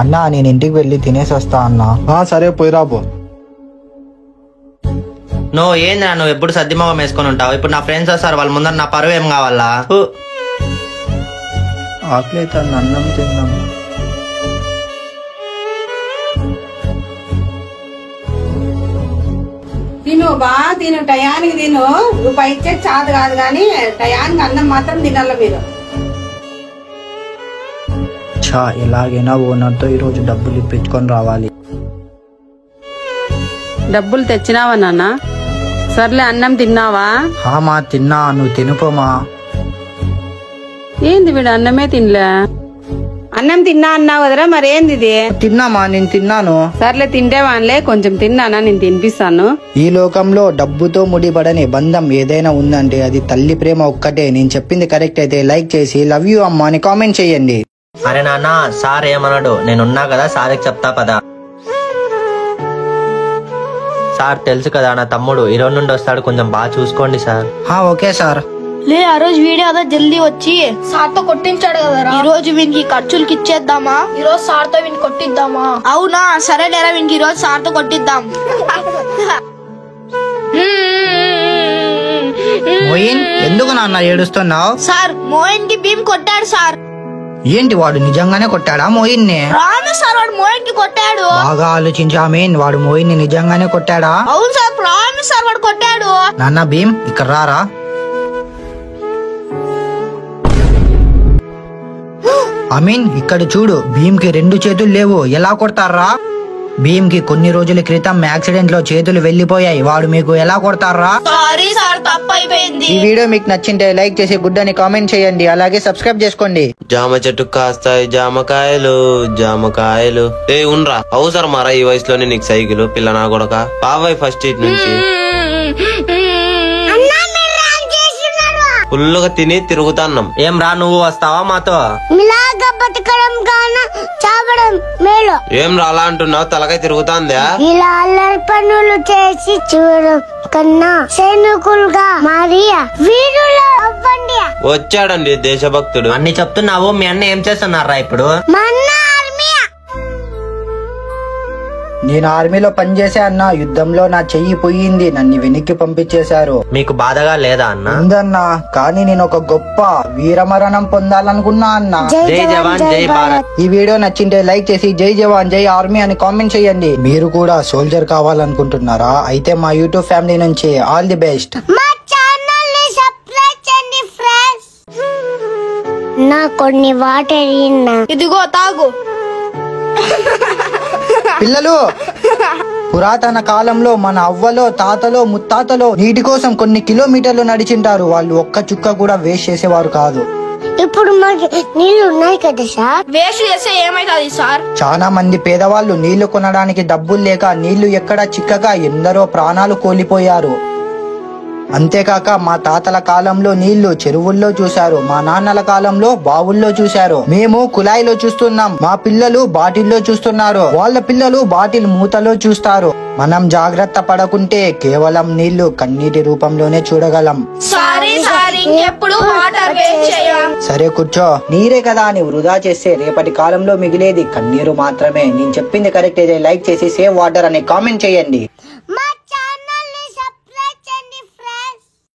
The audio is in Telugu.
అన్నా నేను ఇంటికి వెళ్ళి తినేసి వస్తా అన్నా. సరే పోయి రాబో. నువ్వు ఏందిరా నువ్వు ఎప్పుడు సద్దిమోగం వేసుకొని ఉంటావు. ఇప్పుడు నా ఫ్రెండ్స్ వస్తారు, వాళ్ళ ముందర నా పరువు ఏం కావాలా? ఆకలి అయితే అన్నం తిన్నాం. తిను బా తిను, టయానికి తిను. రూపాయి ఇచ్చే చాదు కాదు కానీ టయానికి అన్నం మాత్రం తినాల మీరు. చా ఎలాగైనా ఓనర్తో ఈరోజు డబ్బులు ఇప్పించుకొని రావాలి. డబ్బులు తెచ్చినావా నాన్న? సర్లే అన్నం తిన్నావా? మా తిన్నా, నువ్వు తినుకోమా. ఏంది వీడు అన్నమే తినలే? అన్నం తిన్నా అన్నావు కదరా, మరేంది ఇది? తిన్నామా, నేను తిన్నాను. సర్లే తింటేవాన్లే, కొంచెం తిన్నానా, నేను తినిపిస్తాను. ఈ లోకంలో డబ్బుతో ముడిపడని బంధం ఏదైనా ఉందంటే అది తల్లి ప్రేమ ఒక్కటే. నేను చెప్పింది కరెక్ట్ అయితే లైక్ చేసి లవ్ యూ అమ్మా అని కామెంట్ చేయండి. అరే నాన్న, సార్ ఏమన్నాడు? నేనున్నా కదా, సార్కి చెప్తా పదా. సార్ తెలుసు కదా నా తమ్ముడు ఈ రోజు నుండి వస్తాడు, కొంచెం బాగా చూసుకోండి సార్. Okay sir. లే ఆ రోజు వీడియో అదా జల్దీ వచ్చి సార్ తో కొట్టించాడు కదరా, ఈ రోజు వీనికి ఖర్చులకి ఇచ్చేద్దామా? ఈ రోజు సార్ తో వీని కొట్టిద్దామా? అవునా, సరే లేరా, వీనికి ఈ రోజు సార్ తో కొట్టిద్దాం. మోయిన్, ఎందుకు నాన్న ఏడుస్తున్నావు? సార్ మోయిన్ కి భీమ్ కొట్టాడు సార్. ఏంటి, వాడు నిజంగానే కొట్టాడా మోయిన్ ని? ప్రామిస్ సార్, వాడు మోయిన్ కి కొట్టాడు. బాగా ఆలోచించా మీన్, వాడు మోయిన్ ని నిజంగానే కొట్టాడా? అవును సార్, ప్రామిస్ సార్, వాడు కొట్టాడు. నాన్న భీమ్ ఇక్కడ రారా. అమీన్ ఇక్కడ చూడు, భీమ్ కి 2 చేతులు లేవు, ఎలా కొడతారా? భీమ్ కి కొన్ని రోజుల క్రితం యాక్సిడెంట్ లో చేతులు వెళ్లిపోయాయి, వాడు మీకు ఎలా కొడతారా? సారీ సార్, తప్పు అయిపోయింది. ఈ వీడియో మీకు నచ్చింటే లైక్ చేసి గుడ్ అని కామెంట్ చేయండి, అలాగే సబ్స్క్రైబ్ చేసుకోండి. జామ చెట్టు కాస్తాయి జామకాయలు జామకాయలు. ఉన్రా అవసరం మారా ఈ వయసులోనే నీకు సైకిల్ పిల్ల నా కొడక. బాబాయ్ ఫస్ట్ ఇట్ నుంచి ఫుల్లుగా తిని తిరుగుతాన్నాం. ఏం రా, నువ్వు వస్తావా మాతో? బతకడం కన్నా చావడం మేలు. ఏం రాలా అంటున్నావు, తలకాయ తిరుగుతాందా? ఇలా అల్లరి పనులు చేసి చూడడం కన్నా సైనికులుగా మారి వీరులు అవ్వండి. వచ్చాడండి దేశభక్తుడు. అన్ని చెప్తున్నావు, మీ అన్న ఏం చేస్తున్నారా ఇప్పుడు? నేను ఆర్మీలో పనిచేసా అన్న, యుద్ధంలో నా చెయ్యి పోయింది, నన్ను వెనక్కి పంపించేశారు. మీకు బాధగా లేదా అన్న? ఉందన్నా, కానీ నేను ఒక గొప్ప వీరమరణం పొందాలనుకున్నా అన్న. జై జవాన్ జై భారత్. ఈ వీడియో నచ్చింటే లైక్ చేసి జై జవాన్ జై ఆర్మీ అని కామెంట్ చేయండి. మీరు కూడా సోల్జర్ కావాలనుకుంటున్నారా? అయితే మా యూట్యూబ్ ఫ్యామిలీ నుంచి ఆల్ ది బెస్ట్. మా ఛానల్ ని సబ్స్క్రైబ్ చేయండి ఫ్రెండ్స్. నా కొన్ని వాటర్ ఇదిగో తాగు. పిల్లలు, పురాతన కాలంలో మన అవ్వలో తాతలో ముత్తాతలో నీటి కోసం కొన్ని కిలోమీటర్లు నడిచింటారు. వాళ్ళు ఒక్క చుక్క కూడా వేస్ట్ చేసేవారు కాదు. ఇప్పుడు మాకు నీళ్లు ఉన్నాయి కదా సార్, వేస్ట్ చేస్తే ఏమైతుంది సార్? చాలా మంది పేదవాళ్ళు నీళ్లు కొనడానికి డబ్బులు లేక నీళ్లు ఎక్కడా చిక్కక ఎందరో ప్రాణాలు కోల్పోయారు. అంతేకాక మా తాతల కాలంలో నీళ్లు చెరువుల్లో చూశారు, మా నాన్నల కాలంలో బావుల్లో చూశారు. మేము కుళాయిలో చూస్తున్నాం, మా పిల్లలు బాటిల్లో చూస్తున్నారు, వాళ్ళ పిల్లలు బాటిల్ మూతలో చూస్తారు. మనం జాగ్రత్త పడకుంటే కేవలం నీళ్లు కన్నీటి రూపంలోనే చూడగలం. సరే కూర్చో. నీరే కదా అని వృధా చేస్తే రేపటి కాలంలో మిగిలేది కన్నీరు మాత్రమే. నేను చెప్పింది కరెక్ట్ అయితే లైక్ చేసి సేవ్ వాటర్ అని కామెంట్ చేయండి.